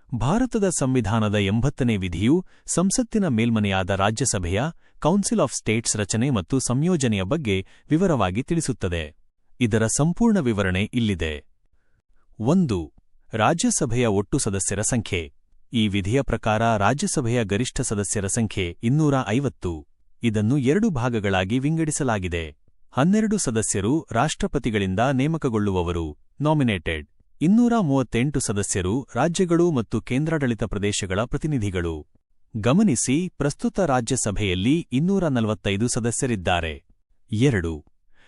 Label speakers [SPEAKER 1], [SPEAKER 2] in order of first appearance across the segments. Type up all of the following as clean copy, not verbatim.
[SPEAKER 1] ಭಾರತದ ಸಂವಿಧಾನದ 80ನೇ ವಿಧಿಯು ಸಂಸತ್ತಿನ ಮೇಲ್ಮನೆಯಾದ ರಾಜ್ಯಸಭೆಯ ಕೌನ್ಸಿಲ್ ಆಫ್ ಸ್ಟೇಟ್ಸ್ ರಚನೆ ಮತ್ತು ಸಂಯೋಜನೆಯ ಬಗ್ಗೆ ವಿವರವಾಗಿ ತಿಳಿಸುತ್ತದೆ. ಇದರ ಸಂಪೂರ್ಣ ವಿವರಣೆ ಇಲ್ಲಿದೆ. 1. ರಾಜ್ಯಸಭೆಯ ಒಟ್ಟು ಸದಸ್ಯರ ಸಂಖ್ಯೆ. ಈ ವಿಧಿಯ ಪ್ರಕಾರ ರಾಜ್ಯಸಭೆಯ ಗರಿಷ್ಠ ಸದಸ್ಯರ ಸಂಖ್ಯೆ 250. ಇದನ್ನು 2 ಭಾಗಗಳಾಗಿ ವಿಂಗಡಿಸಲಾಗಿದೆ. 12 ಸದಸ್ಯರು ರಾಷ್ಟ್ರಪತಿಗಳಿಂದ ನೇಮಕಗೊಳ್ಳುವವರು, ನಾಮಿನೇಟೆಡ್. 238 ಸದಸ್ಯರು ರಾಜ್ಯಗಳು ಮತ್ತು ಕೇಂದ್ರಾಡಳಿತ ಪ್ರದೇಶಗಳ ಪ್ರತಿನಿಧಿಗಳು. ಗಮನಿಸಿ, ಪ್ರಸ್ತುತ ರಾಜ್ಯಸಭೆಯಲ್ಲಿ 245 ಸದಸ್ಯರಿದ್ದಾರೆ. 2.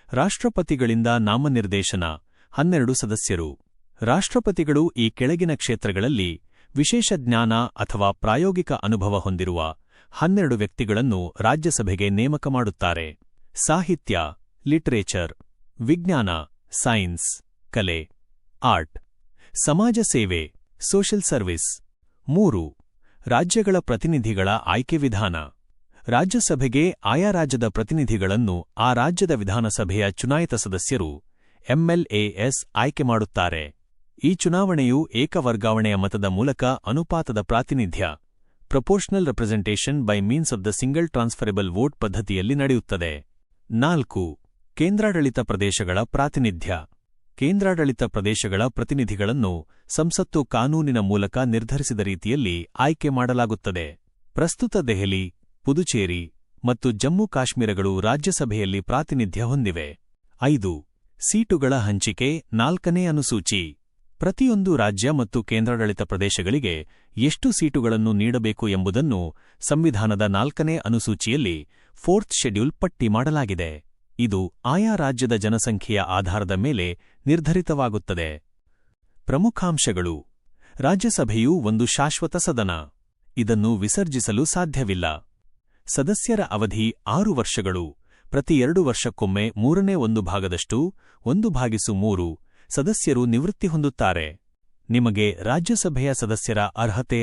[SPEAKER 1] ರಾಷ್ಟ್ರಪತಿಗಳಿಂದ ನಾಮನಿರ್ದೇಶನ 12 ಸದಸ್ಯರು. ರಾಷ್ಟ್ರಪತಿಗಳು ಈ ಕೆಳಗಿನ ಕ್ಷೇತ್ರಗಳಲ್ಲಿ ವಿಶೇಷ ಜ್ಞಾನ ಅಥವಾ ಪ್ರಾಯೋಗಿಕ ಅನುಭವ ಹೊಂದಿರುವ 12 ವ್ಯಕ್ತಿಗಳನ್ನು ರಾಜ್ಯಸಭೆಗೆ ನೇಮಕ ಮಾಡುತ್ತಾರೆ. ಸಾಹಿತ್ಯ, ಲಿಟರೇಚರ್, ವಿಜ್ಞಾನ, ಸೈನ್ಸ್, ಕಲೆ, ಆರ್ಟ್, ಸಮಾಜ ಸೇವೆ, ಸೋಷಿಯಲ್ ಸರ್ವಿಸ್. 3. ರಾಜ್ಯಗಳ ಪ್ರತಿನಿಧಿಗಳ ಆಯ್ಕೆ ವಿಧಾನ. ರಾಜ್ಯಸಭೆಗೆ ಆಯಾ ರಾಜ್ಯದ ಪ್ರತಿನಿಧಿಗಳನ್ನು ಆ ರಾಜ್ಯದ ವಿಧಾನಸಭೆಯ ಚುನಾಯಿತ ಸದಸ್ಯರು MLAs ಆಯ್ಕೆ ಮಾಡುತ್ತಾರೆ. ಈ ಚುನಾವಣೆಯು ಏಕವರ್ಗಾವಣೆಯ ಮತದ ಮೂಲಕ ಅನುಪಾತದ ಪ್ರಾತಿನಿಧ್ಯ proportional representation by means of the single transferable vote ಪದ್ಧತಿಯಲ್ಲಿ ನಡೆಯುತ್ತದೆ. 4. ಕೇಂದ್ರಾಡಳಿತ ಪ್ರದೇಶಗಳ ಪ್ರಾತಿನಿಧ್ಯ. ಕೇಂದ್ರಾಡಳಿತ ಪ್ರದೇಶಗಳ ಪ್ರತಿನಿಧಿಗಳನ್ನು ಸಂಸತ್ತು ಕಾನೂನಿನ ಮೂಲಕ ನಿರ್ಧರಿಸಿದ ರೀತಿಯಲ್ಲಿ ಆಯ್ಕೆ ಮಾಡಲಾಗುತ್ತದೆ. ಪ್ರಸ್ತುತ ದೆಹಲಿ, ಪುದುಚೇರಿ ಮತ್ತು ಜಮ್ಮು ಕಾಶ್ಮೀರಗಳು ರಾಜ್ಯಸಭೆಯಲ್ಲಿ ಪ್ರಾತಿನಿಧ್ಯ ಹೊಂದಿವೆ. 5. ಸೀಟುಗಳ ಹಂಚಿಕೆ 4ನೇ ಅನುಸೂಚಿ. ಪ್ರತಿಯೊಂದು ರಾಜ್ಯ ಮತ್ತು ಕೇಂದ್ರಾಡಳಿತ ಪ್ರದೇಶಗಳಿಗೆ ಎಷ್ಟು ಸೀಟುಗಳನ್ನು ನೀಡಬೇಕು ಎಂಬುದನ್ನು ಸಂವಿಧಾನದ 4ನೇ ಅನುಸೂಚಿಯಲ್ಲಿ 4th ಶೆಡ್ಯೂಲ್ ಪಟ್ಟಿ ಮಾಡಲಾಗಿದೆ. ಇದು ಆಯಾ ರಾಜ್ಯದ ಜನಸಂಖ್ಯೆಯ ಆಧಾರದ ಮೇಲೆ ನಿರ್ಧರಿತವಾಗುತ್ತದೆ. ಪ್ರಮುಖಾಂಶಗಳು. ರಾಜ್ಯಸಭೆಯು ಒಂದು ಶಾಶ್ವತ ಸದನ. ಇದನ್ನು ವಿಸರ್ಜಿಸಲು ಸಾಧ್ಯವಿಲ್ಲ. ಸದಸ್ಯರ ಅವಧಿ 6 ವರ್ಷಗಳು. ಪ್ರತಿ 2 ವರ್ಷಕ್ಕೊಮ್ಮೆ 1/3 ಭಾಗದಷ್ಟು 1/3 ಸದಸ್ಯರು ನಿವೃತ್ತಿ ಹೊಂದುತ್ತಾರೆ. ನಿಮಗೆ ರಾಜ್ಯಸಭೆಯ ಸದಸ್ಯರ ಅರ್ಹತೆ